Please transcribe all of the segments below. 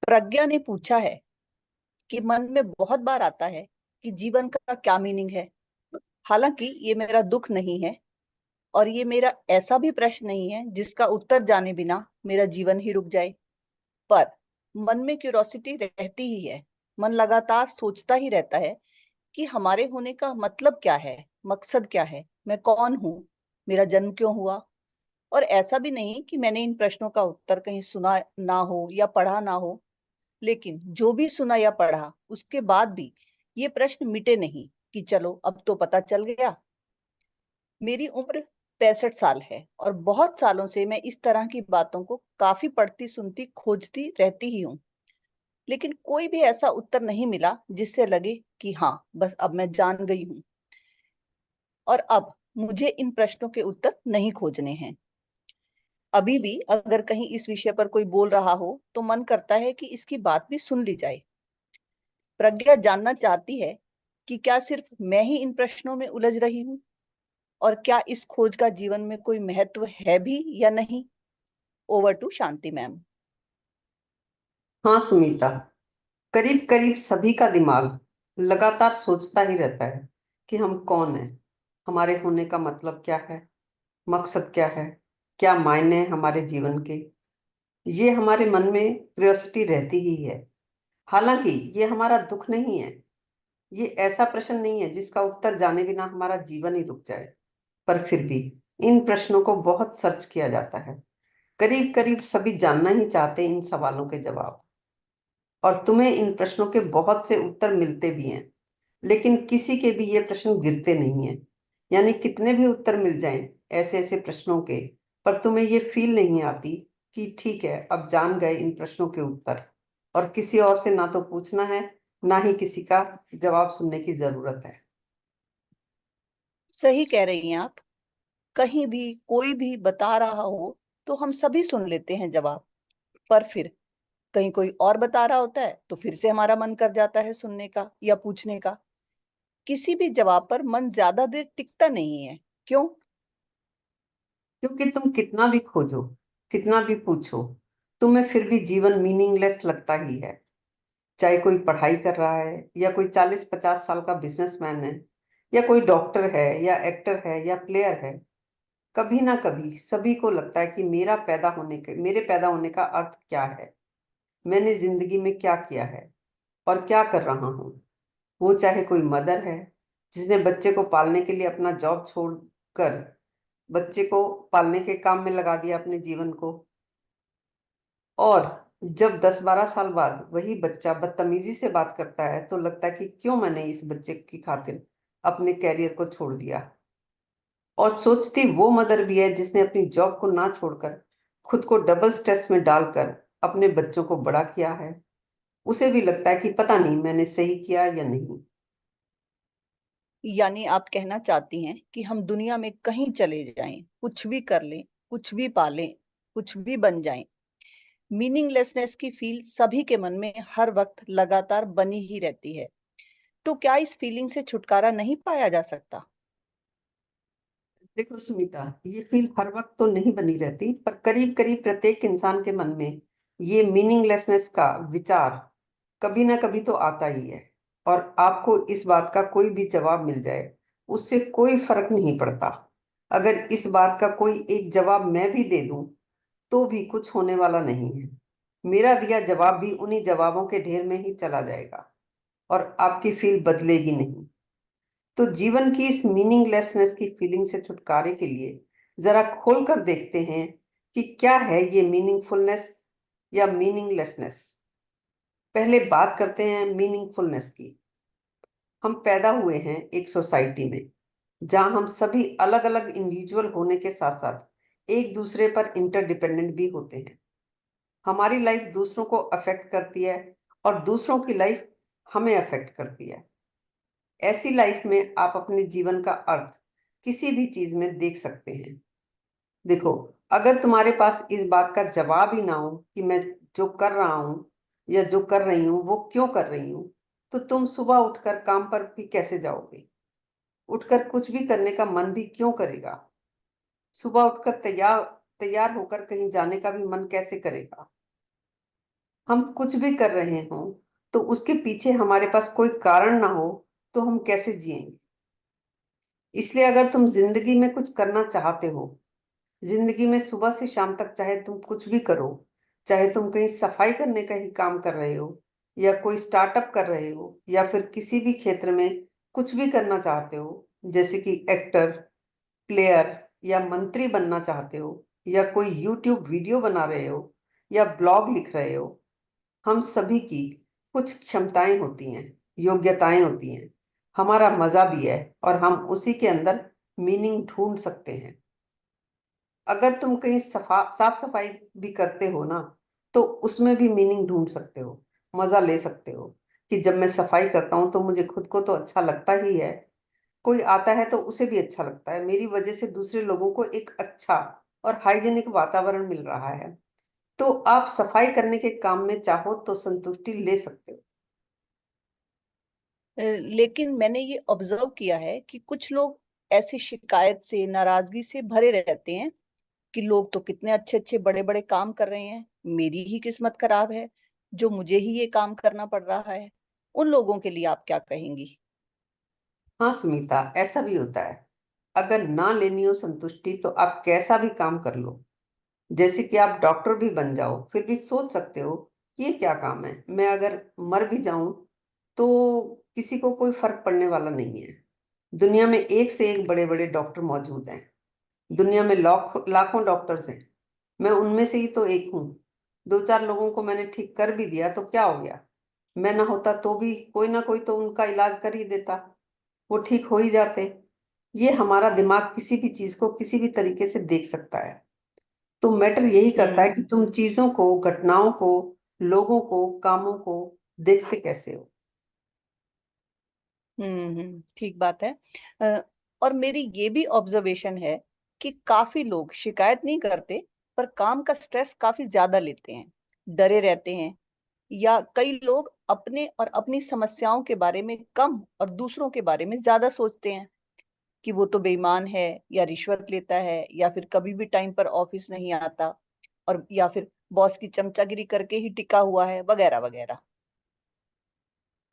प्रज्ञा ने पूछा है कि मन में बहुत बार आता है कि जीवन का क्या मीनिंग है। हालांकि ये मेरा दुख नहीं है और ये मेरा ऐसा भी प्रश्न नहीं है जिसका उत्तर जाने बिना मेरा जीवन ही रुक जाए। पर मन में क्यूरोसिटी रहती ही है। मन लगातार सोचता ही रहता है कि हमारे होने का मतलब क्या है, मकसद क्या है, मैं कौन हूँ, मेरा जन्म क्यों हुआ। और ऐसा भी नहीं कि मैंने इन प्रश्नों का उत्तर कहीं सुना ना हो या पढ़ा ना हो, लेकिन जो भी सुना या पढ़ा उसके बाद भी ये प्रश्न मिटे नहीं कि चलो अब तो पता चल गया। मेरी उम्र 65 साल है और बहुत सालों से मैं इस तरह की बातों को काफी पढ़ती सुनती खोजती रहती ही हूँ, लेकिन कोई भी ऐसा उत्तर नहीं मिला जिससे लगे कि हाँ बस अब मैं जान गई हूँ और अब मुझे इन प्रश्नों के उत्तर नहीं खोजने हैं। अभी भी अगर कहीं इस विषय पर कोई बोल रहा हो तो मन करता है कि इसकी बात भी सुन ली जाए। प्रज्ञा जानना चाहती है कि क्या सिर्फ मैं ही इन प्रश्नों में उलझ रही हूँ और क्या इस खोज का जीवन में कोई महत्व है भी या नहीं। Over to Shanti ma'am. हाँ सुमिता, करीब करीब सभी का दिमाग लगातार सोचता ही रहता है कि हम कौन हैं, हमारे होने का मतलब क्या है, मकसद क्या है, क्या मायने हैं हमारे जीवन के। ये हमारे मन में क्यूरियोसिटी रहती ही है। हालांकि ये हमारा दुख नहीं है, ये ऐसा प्रश्न नहीं है जिसका उत्तर जाने बिना हमारा जीवन ही रुक जाए। पर फिर भी इन प्रश्नों को बहुत सर्च किया जाता है। करीब करीब सभी जानना ही चाहते हैं इन सवालों के जवाब। और तुम्हें इन प्रश्नों के बहुत से उत्तर मिलते भी हैं, लेकिन किसी के भी ये प्रश्न गिरते नहीं हैं। यानी कितने भी उत्तर मिल जाएं ऐसे ऐसे प्रश्नों के, पर तुम्हें ये फील नहीं आती कि ठीक है अब जान गए इन प्रश्नों के उत्तर, और किसी और से ना तो पूछना है, ना ही किसी का जवाब सुनने की जरूरत है। सही कह रही हैं आप। कहीं भी कोई भी बता रहा हो तो हम सभी सुन लेते हैं जवाब, पर फिर कहीं कोई और बता रहा होता है तो फिर से हमारा मन कर जाता है सुनने का या पूछने का। किसी भी जवाब पर मन ज्यादा देर टिकता नहीं है। क्यों? क्योंकि तुम कितना भी खोजो, कितना भी पूछो, तुम्हें फिर भी जीवन मीनिंगलेस लगता ही है। चाहे कोई पढ़ाई कर रहा है, या कोई 40-50 साल का बिजनेसमैन है, या कोई डॉक्टर है, या एक्टर है, या प्लेयर है, कभी ना कभी सभी को लगता है कि मेरे पैदा होने का अर्थ क्या है, मैंने जिंदगी में क्या किया है और क्या कर रहा हूँ। वो चाहे कोई मदर है जिसने बच्चे को पालने के लिए अपना जॉब छोड़कर बच्चे को पालने के काम में लगा दिया अपने जीवन को, और जब 10-12 साल बाद वही बच्चा बदतमीजी से बात करता है तो लगता है कि क्यों मैंने इस बच्चे की खातिर अपने कैरियर को छोड़ दिया। और सोचती वो मदर भी है जिसने अपनी जॉब को ना छोड़कर खुद को डबल स्ट्रेस में डालकर अपने बच्चों को बड़ा किया है। उसे भी लगता है कि पता नहीं मैंने सही किया या नहीं। यानी आप कहना चाहती हैं कि हम दुनिया में कहीं चले जाएं, कुछ भी कर लें, कुछ भी पालें, कुछ भी बन जाएं, मीनिंगलेसनेस की फील सभी के मन में हर वक्त लगातार बनी ही रहती है। तो क्या इस फीलिंग से छुटकारा नहीं पाया जा सकता? देखो सुमिता, ये फील हर वक्त तो नहीं बनी रहती, पर करीब करीब प्रत्येक इंसान के मन में ये मीनिंगलेसनेस का विचार कभी ना कभी तो आता ही है। और आपको इस बात का कोई भी जवाब मिल जाए, उससे कोई फर्क नहीं पड़ता। अगर इस बात का कोई एक जवाब मैं भी दे दूं तो भी कुछ होने वाला नहीं है। मेरा दिया जवाब भी उन्हीं जवाबों के ढेर में ही चला जाएगा, और आपकी फील बदलेगी नहीं। तो जीवन की इस मीनिंगलेसनेस की फीलिंग से छुटकारे के लिए जरा खोल कर देखते हैं कि क्या है ये मीनिंगफुलनेस या मीनिंगलेसनेस। पहले बात करते हैं मीनिंगफुलनेस की। हम पैदा हुए हैं एक सोसाइटी में जहां हम सभी अलग अलग इंडिविजुअल होने के साथ साथ एक दूसरे पर इंटरडिपेंडेंट भी होते हैं। हमारी लाइफ दूसरों को अफेक्ट करती है और दूसरों की लाइफ हमें अफेक्ट करती है। ऐसी लाइफ में आप अपने जीवन का अर्थ किसी भी चीज में देख सकते हैं। देखो, अगर तुम्हारे पास इस बात का जवाब ही ना हो कि मैं जो कर रहा हूं या जो कर रही हूँ वो क्यों कर रही हूँ, तो तुम सुबह उठकर काम पर भी कैसे जाओगे? उठकर कुछ भी करने का मन भी क्यों करेगा? सुबह उठकर तैयार तैयार होकर कहीं जाने का भी मन कैसे करेगा? हम कुछ भी कर रहे हों तो उसके पीछे हमारे पास कोई कारण ना हो तो हम कैसे जिएंगे। इसलिए अगर तुम जिंदगी में कुछ करना चाहते हो, जिंदगी में सुबह से शाम तक चाहे तुम कुछ भी करो, चाहे तुम कहीं सफाई करने का ही काम कर रहे हो या कोई स्टार्टअप कर रहे हो या फिर किसी भी क्षेत्र में कुछ भी करना चाहते हो, जैसे कि एक्टर, प्लेयर या मंत्री बनना चाहते हो या कोई यूट्यूब वीडियो बना रहे हो या ब्लॉग लिख रहे हो, हम सभी की कुछ क्षमताएं होती हैं, योग्यताएं होती हैं, हमारा मजा भी है और हम उसी के अंदर मीनिंग ढूंढ सकते हैं। अगर तुम कहीं साफ सफाई भी करते हो ना, तो उसमें भी मीनिंग ढूंढ सकते हो, मजा ले सकते हो कि जब मैं सफाई करता हूँ तो मुझे खुद को तो अच्छा लगता ही है, कोई आता है तो उसे भी अच्छा लगता है, मेरी वजह से दूसरे लोगों को एक अच्छा और हाइजेनिक वातावरण मिल रहा है। तो आप सफाई करने के काम में चाहो तो संतुष्टि ले सकते हो। लेकिन मैंने ये ऑब्जर्व किया है कि कुछ लोग ऐसी शिकायत से, नाराजगी से भरे रहते हैं कि लोग तो कितने अच्छे अच्छे बड़े बड़े काम कर रहे हैं, मेरी ही किस्मत खराब है जो मुझे ही ये काम करना पड़ रहा है। उन लोगों के लिए आप क्या कहेंगी? हाँ सुमिता, ऐसा भी होता है। अगर ना लेनी हो संतुष्टि तो आप कैसा भी काम कर लो, जैसे कि आप डॉक्टर भी बन जाओ, फिर भी सोच सकते हो कि ये क्या काम है, मैं अगर मर भी जाऊं तो किसी को कोई फर्क पड़ने वाला नहीं है। दुनिया में एक से एक बड़े बड़े डॉक्टर मौजूद हैं, दुनिया में लाखों लाखों डॉक्टर्स हैं, मैं उनमें से ही तो एक हूँ। दो चार लोगों को मैंने ठीक कर भी दिया तो क्या हो गया, मैं ना होता तो भी कोई ना कोई तो उनका इलाज कर ही देता, वो ठीक हो ही जाते। ये हमारा दिमाग किसी भी चीज को किसी भी तरीके से देख सकता है। तो मैटर यही करता है हम्म। कि तुम चीजों को, घटनाओं को, लोगों को, कामों को देखते कैसे हो। ठीक बात है। अ, और मेरी ये भी ऑब्जर्वेशन है कि काफी लोग शिकायत नहीं करते, पर काम का स्ट्रेस काफी ज्यादा लेते हैं, डरे रहते हैं। या कई लोग अपने और अपनी समस्याओं के बारे में कम और दूसरों के बारे में ज्यादा सोचते हैं कि वो तो बेईमान है, या रिश्वत लेता है, या फिर कभी भी टाइम पर ऑफिस नहीं आता, और या फिर बॉस की चमचागिरी करके ही टिका हुआ है, वगैरह वगैरह।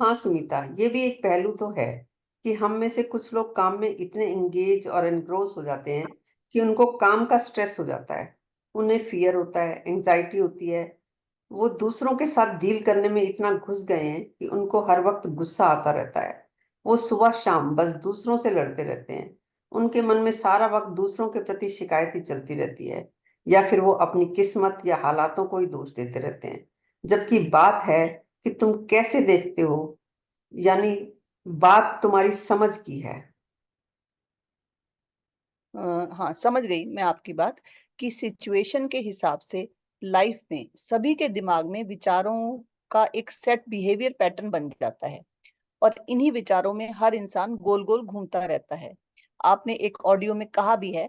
हाँ सुमिता, ये भी एक पहलू तो है कि हम में से कुछ लोग काम में इतने एंगेज और एनग्रोस हो जाते हैं कि उनको काम का स्ट्रेस हो जाता है, उन्हें फियर होता है, एंजाइटी होती है, वो दूसरों के साथ डील करने में इतना घुस गए हैं कि उनको हर वक्त गुस्सा आता रहता है। वो सुबह शाम बस दूसरों से लड़ते रहते हैं, उनके मन में सारा वक्त दूसरों के प्रति शिकायत ही चलती रहती है, या फिर वो अपनी किस्मत या हालातों को ही दोष देते रहते हैं। जबकि बात है कि तुम कैसे देखते हो, यानी बात तुम्हारी समझ की है। हाँ, समझ गई मैं आपकी बात, कि सिचुएशन के हिसाब से लाइफ में सभी के दिमाग में विचारों का एक सेट बिहेवियर पैटर्न बन जाता है, और इन्हीं विचारों में हर इंसान गोल गोल घूमता रहता है। आपने एक ऑडियो में कहा भी है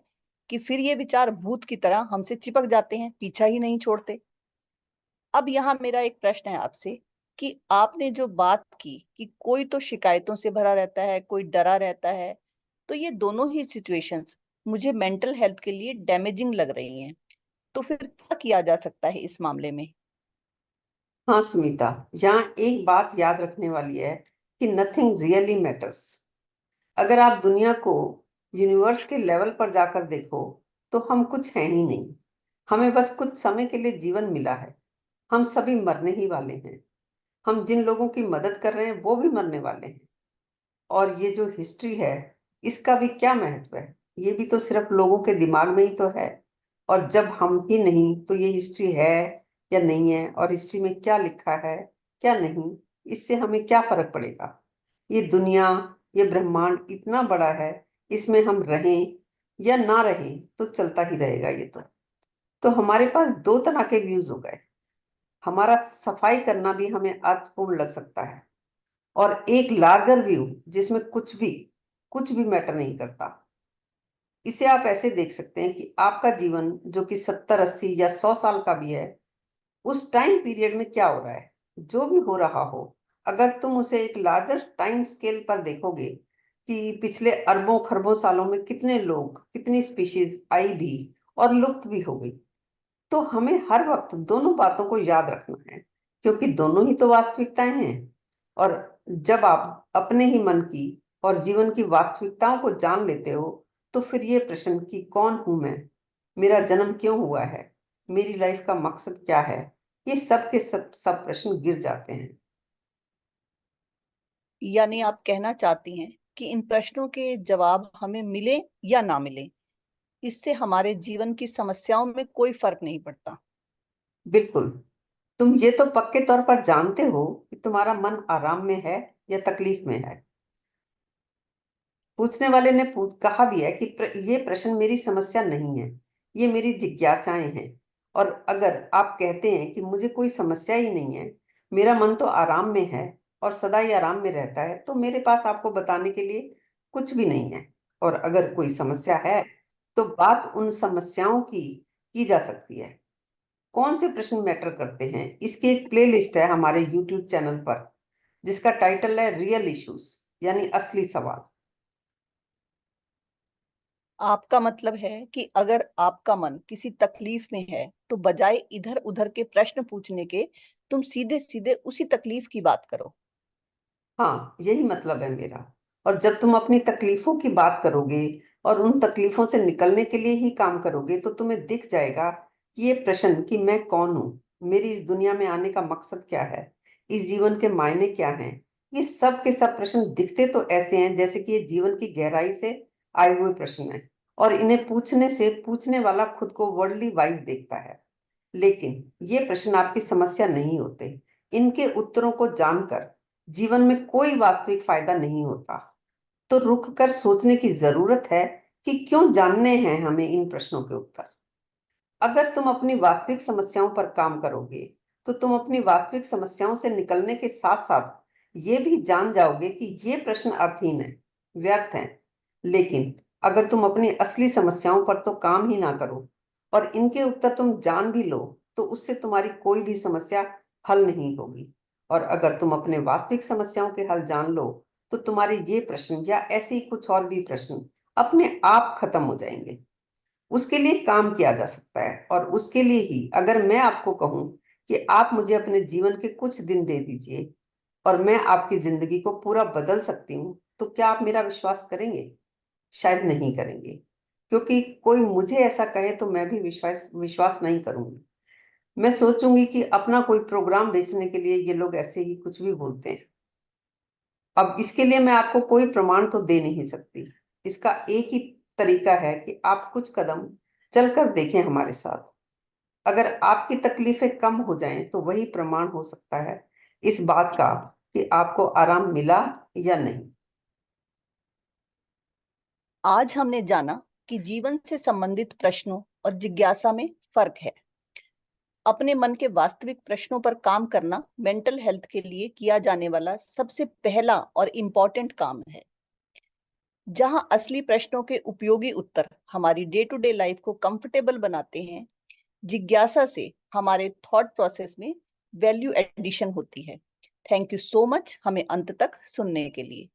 कि फिर ये विचार भूत की तरह हमसे चिपक जाते हैं, पीछा ही नहीं छोड़ते। अब यहाँ मेरा एक प्रश्न है आपसे, कि आपने जो बात की कि कोई तो शिकायतों से भरा रहता है, कोई डरा रहता है, तो ये दोनों ही सिचुएशंस मुझे मेंटल हेल्थ के लिए डैमेजिंग लग रही हैं। तो फिर क्या किया जा सकता है इस मामले में? हाँ सुमिता, यहाँ एक बात याद रखने वाली है कि नथिंग रियली मैटर्स। अगर आप दुनिया को यूनिवर्स के लेवल पर जाकर देखो तो हम कुछ हैं ही नहीं, हमें बस कुछ समय के लिए जीवन मिला है, हम सभी मरने ही वाले हैं, हम जिन लोगों की मदद कर रहे हैं वो भी मरने वाले हैं। और ये जो हिस्ट्री है, इसका भी क्या महत्व है, ये भी तो सिर्फ लोगों के दिमाग में ही तो है। और जब हम ही नहीं तो ये हिस्ट्री है या नहीं है, और हिस्ट्री में क्या लिखा है क्या नहीं, इससे हमें क्या फर्क पड़ेगा। ये दुनिया, ये ब्रह्मांड इतना बड़ा है, इसमें हम रहें या ना रहें तो चलता ही रहेगा ये तो हमारे पास दो तरह के व्यूज हो गए। हमारा सफाई करना भी हमें अर्थपूर्ण लग सकता है, और एक लार्जर व्यू जिसमें कुछ भी मैटर नहीं करता। इसे आप ऐसे देख सकते हैं कि आपका जीवन जो कि 70 80 या 100 साल का भी है, उस टाइम पीरियड में क्या हो रहा है, जो भी हो रहा हो, अगर तुम उसे एक लार्जर टाइम स्केल पर देखोगे कि पिछले अरबों खरबों सालों में कितने लोग, कितनी स्पीशीज आई भी और लुप्त भी हो गई, तो हमें हर वक्त दोनों बातों को याद रखना है। क्योंकि दोनों ही तो वास्तविकताएं हैं। और जब आप अपने ही मन की और जीवन की वास्तविकताओं को जान लेते हो, तो फिर ये प्रश्न कि कौन हूं मैं, मेरा जन्म क्यों हुआ है, मेरी लाइफ का मकसद क्या है, ये सब के सब प्रश्न गिर जाते हैं। यानी आप कहना चाहती हैं कि इन प्रश्नों के जवाब हमें मिले या ना मिले, इससे हमारे जीवन की समस्याओं में कोई फर्क नहीं पड़ता। बिल्कुल। तुम ये तो पक्के तौर पर जानते हो कि तुम्हारा मन आराम में है या तकलीफ में है। पूछने वाले ने कहा भी है कि ये प्रश्न मेरी समस्या नहीं है, ये मेरी जिज्ञासाएं हैं। और अगर आप कहते हैं कि मुझे कोई समस्या ही नहीं है, मेरा मन तो आराम में है और सदा ही आराम में रहता है, तो मेरे पास आपको बताने के लिए कुछ भी नहीं है। और अगर कोई समस्या है, तो बात उन समस्याओं की जा सकती है। कौन से प्रश्न मैटर करते हैं, इसकी एक प्लेलिस्ट है हमारे यूट्यूब चैनल पर, जिसका टाइटल है रियल इश्यूज, यानी असली सवाल। आपका मतलब है कि अगर आपका मन किसी तकलीफ में है, तो बजाय इधर उधर के प्रश्न पूछने के, तुम सीधे सीधे उसी तकलीफ की बात करो। हाँ, यही मतलब है मेरा। और जब तुम अपनी तकलीफों की बात करोगे और उन तकलीफों से निकलने के लिए ही काम करोगे, तो तुम्हें दिख जाएगा कि ये प्रश्न कि मैं कौन हूँ, मेरी इस दुनिया में आने का मकसद क्या है, इस जीवन के मायने क्या हैं, ये सब के सब प्रश्न दिखते तो ऐसे हैं जैसे कि ये जीवन की गहराई से आए हुए प्रश्न हैं। और इन्हें पूछने से पूछने वाला खुद को वर्ल्डली वाइज देखता है। लेकिन ये प्रश्न आपकी समस्या नहीं होते। इनके उत्तरों को जानकर जीवन में कोई वास्तविक फायदा नहीं होता। तो रुक कर सोचने की जरूरत है कि क्यों जानने हैं हमें इन प्रश्नों के उत्तर। अगर तुम अपनी वास्तविक समस्याओं पर काम करोगे, तो तुम अपनी वास्तविक समस्याओं से निकलने के साथ साथ ये भी जान जाओगे कि ये प्रश्न अर्थहीन है, व्यर्थ हैं। लेकिन अगर तुम अपनी असली समस्याओं पर तो काम ही ना करो और इनके उत्तर तुम जान भी लो, तो उससे तुम्हारी कोई भी समस्या हल नहीं होगी। और अगर तुम अपने वास्तविक समस्याओं के हल जान लो, तो तुम्हारे ये प्रश्न या ऐसे ही कुछ और भी प्रश्न अपने आप खत्म हो जाएंगे। उसके लिए काम किया जा सकता है। और उसके लिए ही अगर मैं आपको कहूं कि आप मुझे अपने जीवन के कुछ दिन दे दीजिए और मैं आपकी जिंदगी को पूरा बदल सकती हूँ, तो क्या आप मेरा विश्वास करेंगे? शायद नहीं करेंगे। क्योंकि कोई मुझे ऐसा कहे तो मैं भी विश्वास विश्वास नहीं करूंगी। मैं सोचूंगी कि अपना कोई प्रोग्राम बेचने के लिए ये लोग ऐसे ही कुछ भी बोलते हैं। अब इसके लिए मैं आपको कोई प्रमाण तो दे नहीं सकती। इसका एक ही तरीका है कि आप कुछ कदम चलकर देखें हमारे साथ। अगर आपकी तकलीफें कम हो जाएं, तो वही प्रमाण हो सकता है इस बात का कि आपको आराम मिला या नहीं। आज हमने जाना कि जीवन से संबंधित प्रश्नों और जिज्ञासा में फर्क है। अपने मन के वास्तविक प्रश्नों पर काम करना मेंटल हेल्थ के लिए किया जाने वाला सबसे पहला और इम्पोर्टेंट काम है। जहां असली प्रश्नों के उपयोगी उत्तर हमारी डे टू डे लाइफ को कंफर्टेबल बनाते हैं, जिज्ञासा से हमारे थॉट प्रोसेस में वैल्यू एडिशन होती है। थैंक यू सो मच हमें अंत तक सुनने के लिए।